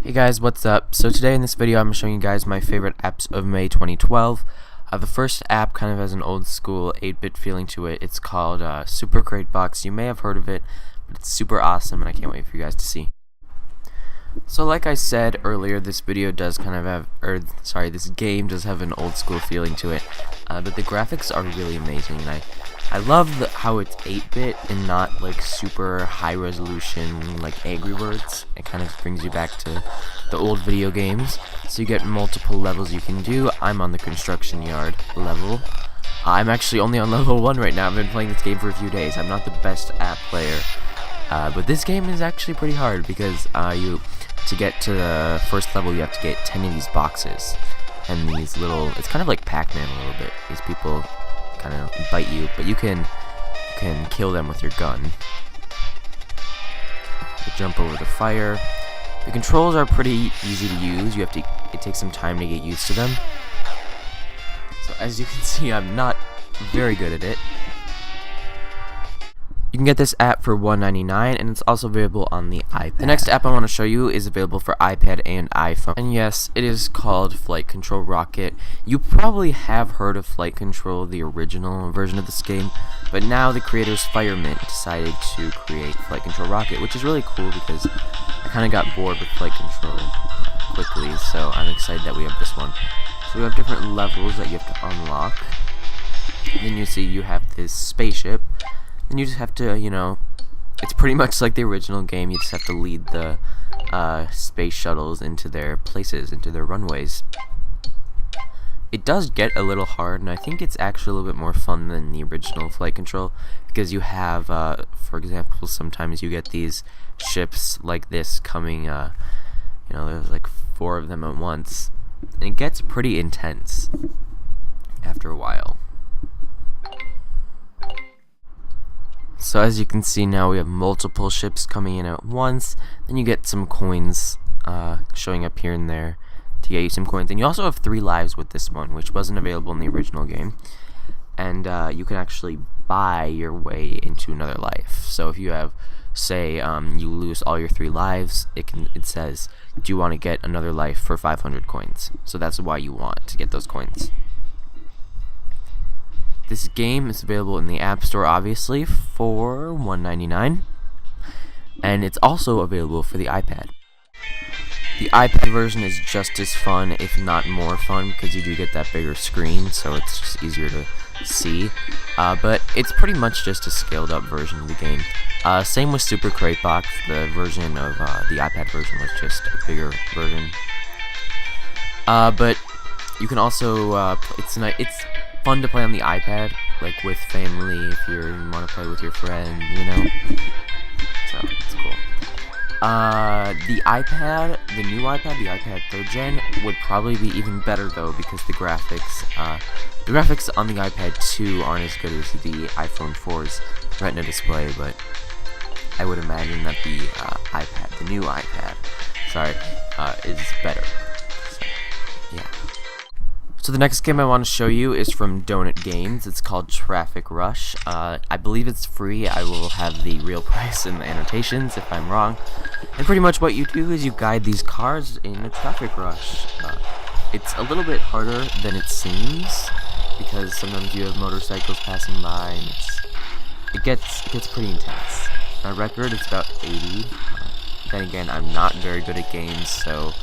Hey guys, what's up? So today in this video I'm showing you guys my favorite apps of May 2012. The first app kind of has an old school 8-bit feeling to it. It's called Super Crate Box. You may have heard of it, but it's super awesome and I can't wait for you guys to see. So like I said earlier, this video does kind of have, this game does have an old school feeling to it, but the graphics are really amazing, and I love how it's 8-bit and not like super high resolution like Angry Birds. It kind of brings you back to the old video games, so you get multiple levels you can do. I'm on the construction yard level. I'm actually only on level 1 right now. I've been playing this game for a few days. I'm not the best app player. But this game is actually pretty hard because to get to the first level you have to get 10 of these boxes, and these little, it's kind of like Pac-Man a little bit. These people kind of bite you, but you can kill them with your gun. You jump over the fire. The controls are pretty easy to use. It takes some time to get used to them. So as you can see, I'm not very good at it. You can get this app for $1.99, and it's also available on the iPad. The next app I want to show you is available for iPad and iPhone. And yes, it is called Flight Control Rocket. You probably have heard of Flight Control, the original version of this game, but now the creators Firemint decided to create Flight Control Rocket, which is really cool because I kind of got bored with Flight Control quickly, so I'm excited that we have this one. So we have different levels that you have to unlock. Then you see you have this spaceship. And you just have to, it's pretty much like the original game. You just have to lead the space shuttles into their places, into their runways. It does get a little hard, and I think it's actually a little bit more fun than the original Flight Control, because you have, for example, sometimes you get these ships like this coming, there's like 4 of them at once, and it gets pretty intense after a while. So as you can see now, we have multiple ships coming in at once. Then you get some coins showing up here and there to get you some coins. And you also have 3 lives with this one, which wasn't available in the original game. And you can actually buy your way into another life. So if you have, say, you lose all your 3 lives, it says, do you want to get another life for 500 coins? So that's why you want to get those coins. This game is available in the App Store, obviously, for $1.99, and it's also available for the iPad. The iPad version is just as fun, if not more fun, because you do get that bigger screen, so it's just easier to see, but it's pretty much just a scaled-up version of the game. Same with Super Crate Box. The version of the iPad version was just a bigger version. But you can also, it's fun to play on the iPad, like with family, if you want to play with your friend, so it's cool. The iPad, the new iPad, the iPad 3rd gen, would probably be even better though, because the graphics on the iPad 2 aren't as good as the iPhone 4's Retina display, but I would imagine that the new iPad, is better. So, yeah. So the next game I want to show you is from Donut Games. It's called Traffic Rush. I believe it's free. I will have the real price in the annotations if I'm wrong. And pretty much what you do is you guide these cars in a traffic rush. It's a little bit harder than it seems, because sometimes you have motorcycles passing by, and it gets pretty intense. My record is about 80. Then again, I'm not very good at games, so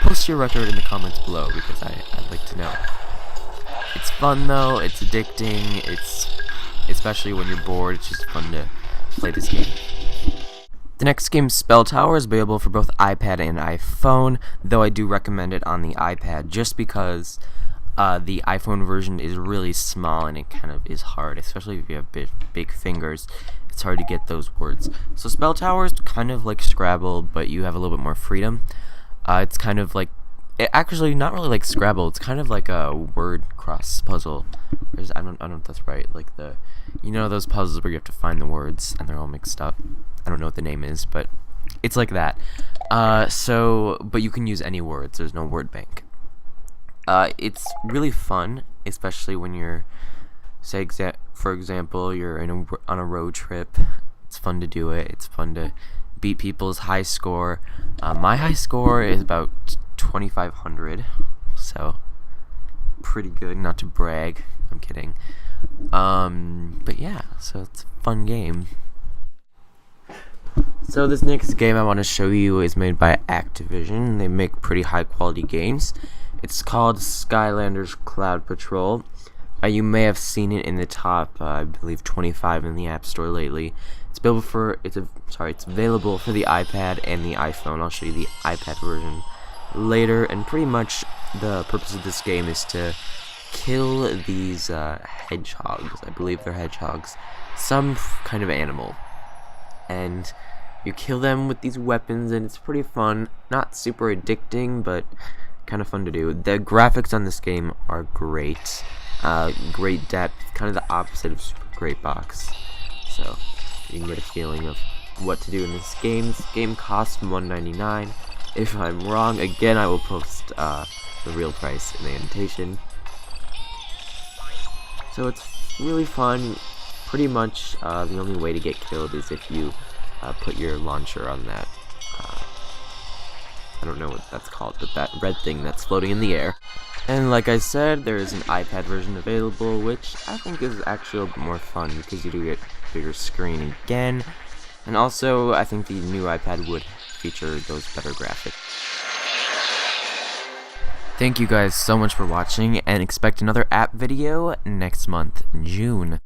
post your record in the comments below, because I'd like to know. It's fun though, it's addicting, especially when you're bored, it's just fun to play this game. The next game, Spell Tower, is available for both iPad and iPhone, though I do recommend it on the iPad, just because the iPhone version is really small and it kind of is hard, especially if you have big fingers. It's hard to get those words. So Spell Tower is kind of like Scrabble, but you have a little bit more freedom. It's kind of like, actually not really like Scrabble, it's kind of like a word cross puzzle. I don't know if that's right, like those puzzles where you have to find the words and they're all mixed up. I don't know what the name is, but it's like that. But you can use any words, there's no word bank. It's really fun, especially when you're, for example, you're on a road trip. It's fun to do it, it's fun to beat people's high score. My high score is about 2,500, so pretty good, not to brag. I'm kidding. But yeah, so it's a fun game. So this next game I want to show you is made by Activision. They make pretty high quality games. It's called Skylanders Cloud Patrol. You may have seen it in the top, I believe 25 in the App Store lately. It's available for it's available for the iPad and the iPhone. I'll show you the iPad version later. And pretty much the purpose of this game is to kill these hedgehogs. I believe they're hedgehogs, some kind of animal, and you kill them with these weapons, and it's pretty fun. Not super addicting, but kind of fun to do. The graphics on this game are great. Great depth, kind of the opposite of Super Great Box. So you can get a feeling of what to do in this game. This game costs $1.99. If I'm wrong, again, I will post the real price in the annotation. So it's really fun. Pretty much the only way to get killed is if you put your launcher on that. I don't know what that's called, but that red thing that's floating in the air. And like I said, there is an iPad version available, which I think is actually a bit more fun because you do get a bigger screen again. And also, I think the new iPad would feature those better graphics. Thank you guys so much for watching, and expect another app video next month, June.